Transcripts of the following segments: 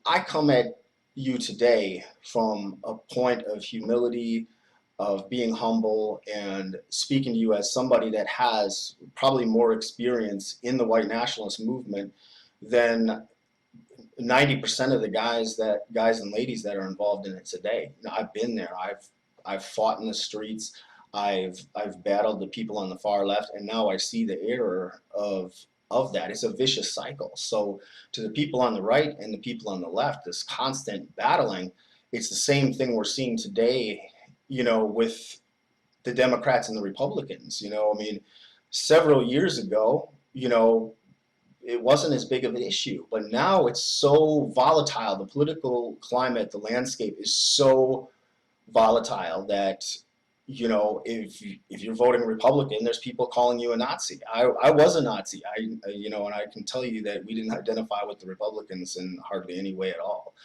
I come at you today from a point of humility, of being humble, and speaking to you as somebody that has probably more experience in the white nationalist movement than 90% of the guys and ladies that are involved in it today. You know, I've been there. I've fought in the streets. I've battled the people on the far left, and now I see the error of that. It's a vicious cycle. So to the people on the right and the people on the left, this constant battling, it's the same thing we're seeing today, you know, with the Democrats and the Republicans. You know, I mean, several years ago, you know, it wasn't as big of an issue, but now it's so volatile. The political climate, the landscape is so volatile that, you know, if you're voting Republican, there's people calling you a Nazi. I was a Nazi. You know, and I can tell you that we didn't identify with the Republicans in hardly any way at all.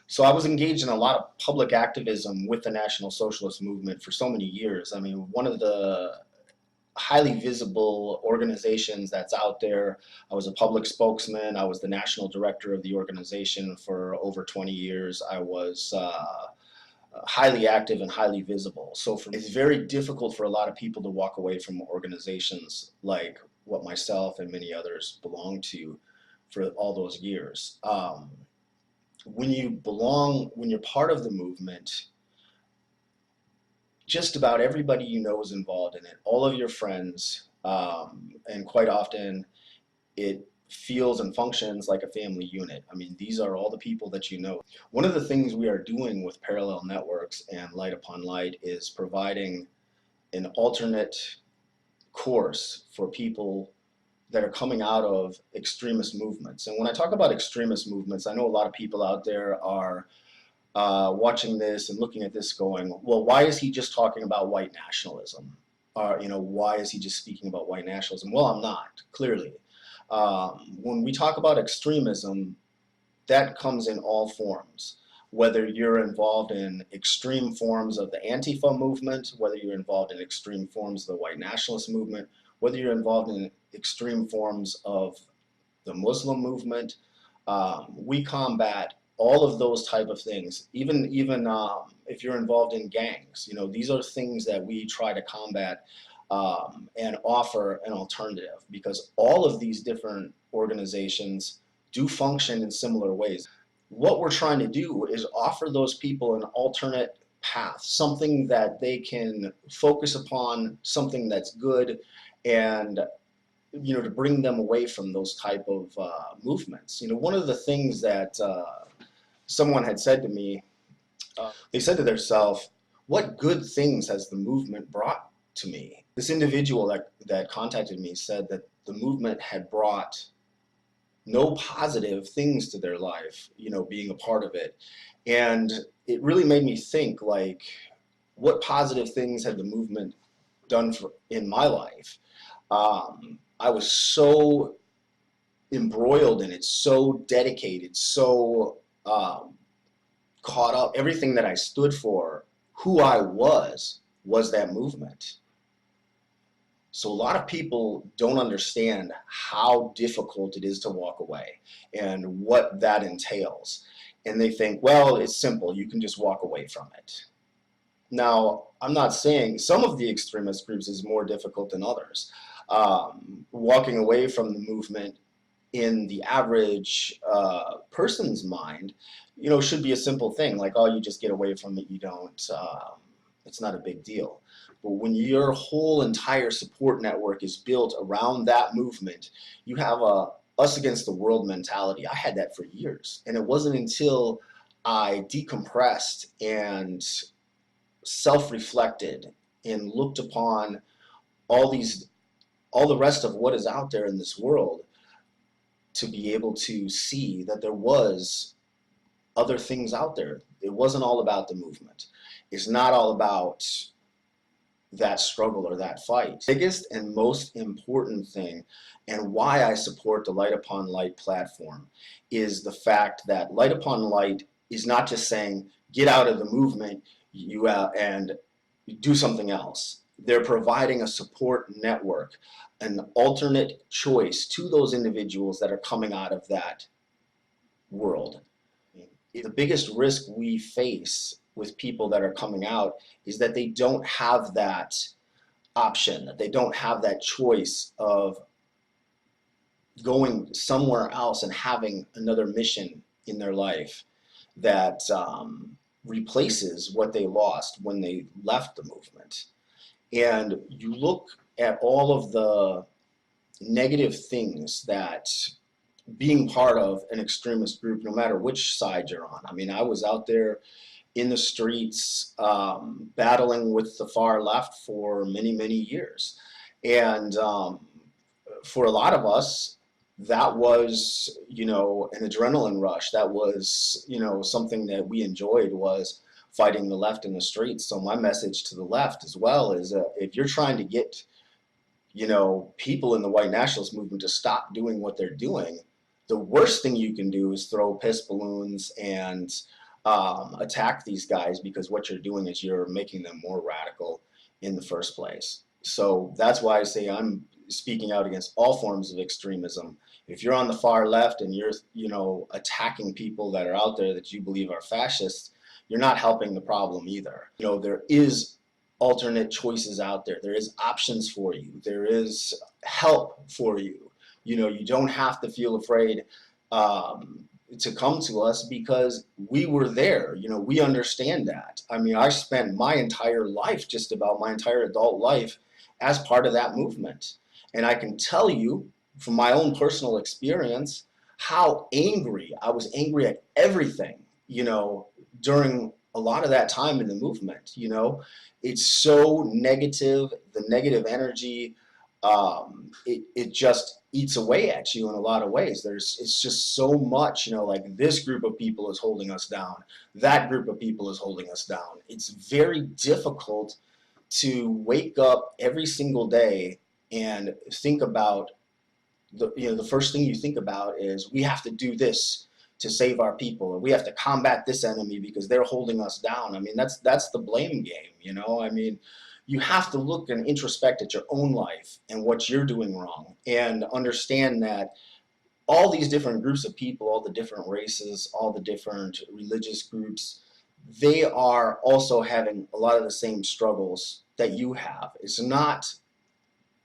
So I was engaged in a lot of public activism with the National Socialist Movement for so many years. I mean, one of the highly visible organizations that's out there. I was a public spokesman. I was the national director of the organization for over 20 years. I was highly active and highly visible. So it's very difficult for a lot of people to walk away from organizations like what myself and many others belong to for all those years. When you belong, when you're part of the movement, just about everybody you know is involved in it, all of your friends, and quite often it feels and functions like a family unit. I mean, these are all the people that you know. One of the things we are doing with Parallel Networks and Light Upon Light is providing an alternate course for people that are coming out of extremist movements. And when I talk about extremist movements, I know a lot of people out there are watching this and looking at this going, well, why is he just talking about white nationalism? You know, why is he just speaking about white nationalism? Well, I'm not, clearly. When we talk about extremism, that comes in all forms. Whether you're involved in extreme forms of the Antifa movement, whether you're involved in extreme forms of the white nationalist movement, whether you're involved in extreme forms of the Muslim movement, we combat all of those type of things. Even if you're involved in gangs, you know, these are things that we try to combat and offer an alternative, because all of these different organizations do function in similar ways. What we're trying to do is offer those people an alternate path, something that they can focus upon, something that's good, and, you know, to bring them away from those type of movements. You know, one of the things that someone had said to me, they said to themselves, what good things has the movement brought to me? This individual that contacted me said that the movement had brought no positive things to their life, you know, being a part of it. And it really made me think, like, what positive things had the movement done in my life? I was so embroiled in it, so dedicated, so caught up. Everything that I stood for, who I was that movement. So a lot of people don't understand how difficult it is to walk away and what that entails. And they think, well, it's simple, you can just walk away from it. Now, I'm not saying some of the extremist groups is more difficult than others. Walking away from the movement in the average person's mind, you know, should be a simple thing, like, oh, you just get away from it, you don't, it's not a big deal. But when your whole entire support network is built around that movement, you have a us against the world mentality. I had that for years, and it wasn't until I decompressed and self-reflected and looked upon all the rest of what is out there in this world to be able to see that there was other things out there. It wasn't all about the movement. It's not all about that struggle or that fight. The biggest and most important thing, and why I support the Light Upon Light platform, is the fact that Light Upon Light is not just saying get out of the movement and do something else. They're providing a support network, an alternate choice to those individuals that are coming out of that world. The biggest risk we face with people that are coming out is that they don't have that option, that they don't have that choice of going somewhere else and having another mission in their life that replaces what they lost when they left the movement. And you look at all of the negative things that being part of an extremist group, no matter which side you're on. I mean, I was out there in the streets battling with the far left for many, many years. And for a lot of us, that was, you know, an adrenaline rush. That was, you know, something that we enjoyed, was fighting the left in the streets. So my message to the left as well is if you're trying to get, you know, people in the white nationalist movement to stop doing what they're doing, the worst thing you can do is throw piss balloons and attack these guys, because what you're doing is you're making them more radical in the first place. So that's why I say I'm speaking out against all forms of extremism. If you're on the far left and you're, you know, attacking people that are out there that you believe are fascists, you're not helping the problem either. You know, there is alternate choices out there. There is options for you. There is help for you. You know, you don't have to feel afraid to come to us, because we were there. You know, we understand that. I mean, I spent my entire life, just about my entire adult life, as part of that movement. And I can tell you from my own personal experience how angry I was, angry at everything, you know, during a lot of that time in the movement. You know, it's so negative, the negative energy, it just eats away at you in a lot of ways. It's just so much, you know, like this group of people is holding us down, that group of people is holding us down. It's very difficult to wake up every single day and think about the first thing you think about is, we have to do this to save our people, or we have to combat this enemy because they're holding us down. I mean, that's the blame game, you know. I mean, you have to look and introspect at your own life and what you're doing wrong, and understand that all these different groups of people, all the different races, all the different religious groups, they are also having a lot of the same struggles that you have. It's not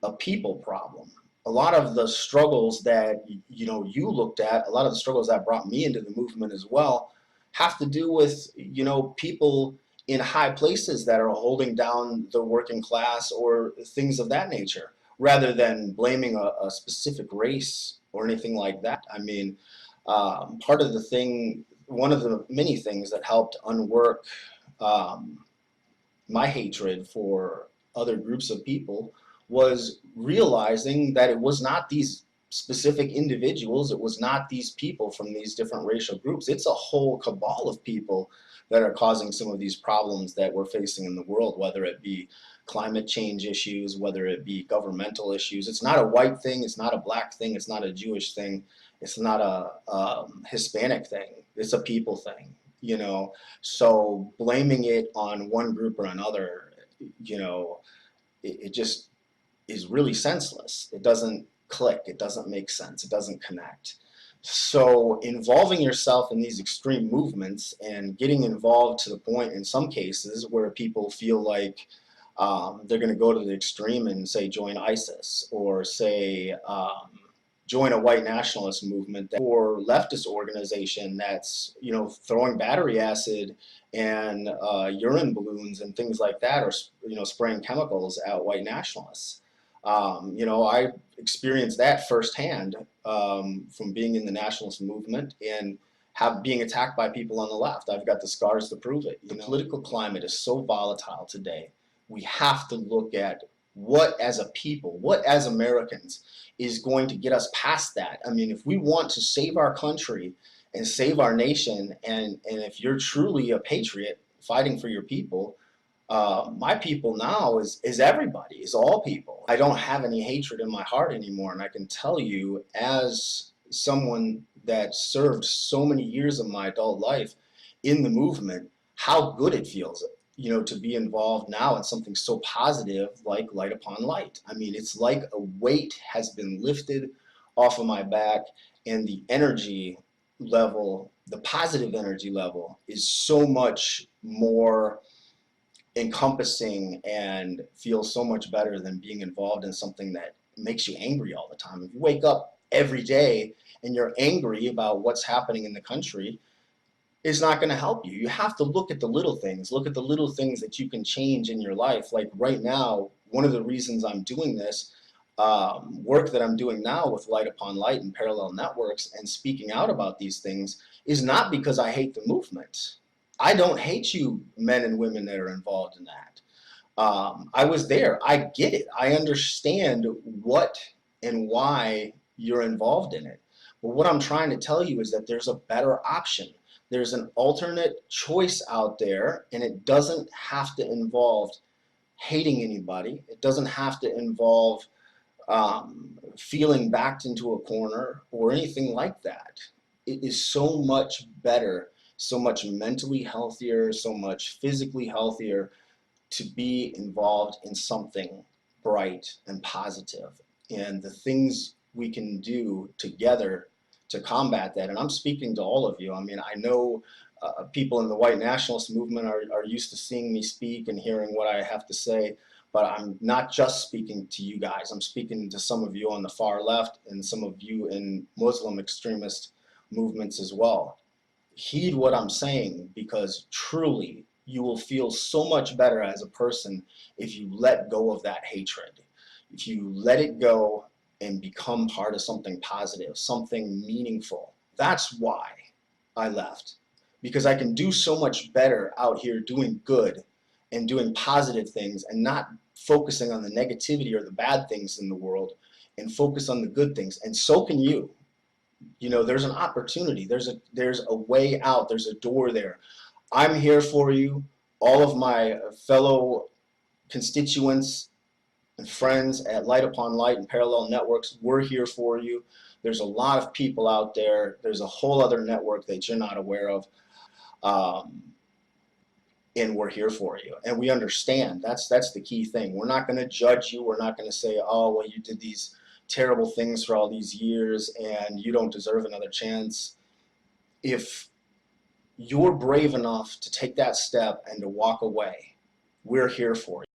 a people problem. A lot of the struggles that, you know, you looked at, a lot of the struggles that brought me into the movement as well, have to do with, you know, people in high places that are holding down the working class or things of that nature, rather than blaming a specific race or anything like that. I mean, part of the thing, one of the many things that helped unwork my hatred for other groups of people was realizing that it was not these specific individuals, it was not these people from these different racial groups. It's a whole cabal of people that are causing some of these problems that we're facing in the world, whether it be climate change issues, whether it be governmental issues. It's not a white thing, it's not a black thing, it's not a Jewish thing, it's not a Hispanic thing, it's a people thing, you know. So blaming it on one group or another, you know, it just is really senseless. It doesn't click, it doesn't make sense, it doesn't connect. So involving yourself in these extreme movements and getting involved to the point in some cases where people feel like they're going to go to the extreme and say join ISIS, or say join a white nationalist movement, or leftist organization that's, you know, throwing battery acid and urine balloons and things like that, or, you know, spraying chemicals at white nationalists. You know, I experienced that firsthand from being in the nationalist movement and being attacked by people on the left. I've got the scars to prove it. The political climate is so volatile today. We have to look at what as a people, what as Americans is going to get us past that. I mean, if we want to save our country and save our nation, and if you're truly a patriot fighting for your people, my people now is everybody, is all people. I don't have any hatred in my heart anymore, and I can tell you, as someone that served so many years of my adult life in the movement, how good it feels. to be involved now in something so positive like Light Upon Light. I mean, it's like a weight has been lifted off of my back, and the energy level, the positive energy level, is so much more encompassing and feels so much better than being involved in something that makes you angry all the time. If you wake up every day and you're angry about what's happening in the country, it's not going to help you. You have to look at the little things. Look at the little things that you can change in your life. Like right now, one of the reasons I'm doing this work that I'm doing now with Light Upon Light and Parallel Networks and speaking out about these things is not because I hate the movement. I don't hate you men and women that are involved in that. I was there. I get it. I understand what and why you're involved in it. But what I'm trying to tell you is that there's a better option. There's an alternate choice out there, and it doesn't have to involve hating anybody. It doesn't have to involve feeling backed into a corner or anything like that. It is so much better, so much mentally healthier, so much physically healthier to be involved in something bright and positive. And the things we can do together to combat that, and I'm speaking to all of you. I mean, I know people in the white nationalist movement are used to seeing me speak and hearing what I have to say, but I'm not just speaking to you guys. I'm speaking to some of you on the far left and some of you in Muslim extremist movements as well. Heed what I'm saying, because truly you will feel so much better as a person if you let go of that hatred. If you let it go and become part of something positive, something meaningful. That's why I left. Because I can do so much better out here doing good and doing positive things and not focusing on the negativity or the bad things in the world, and focus on the good things. And so can you. There's an opportunity. There's a way out. There's a door there. I'm here for you. All of my fellow constituents and friends at Light Upon Light and Parallel Networks, we're here for you. There's a lot of people out there. There's a whole other network that you're not aware of. And we're here for you. And we understand. That's the key thing. We're not going to judge you. We're not going to say, oh, well, you did these terrible things for all these years and you don't deserve another chance. If you're brave enough to take that step and to walk away, we're here for you.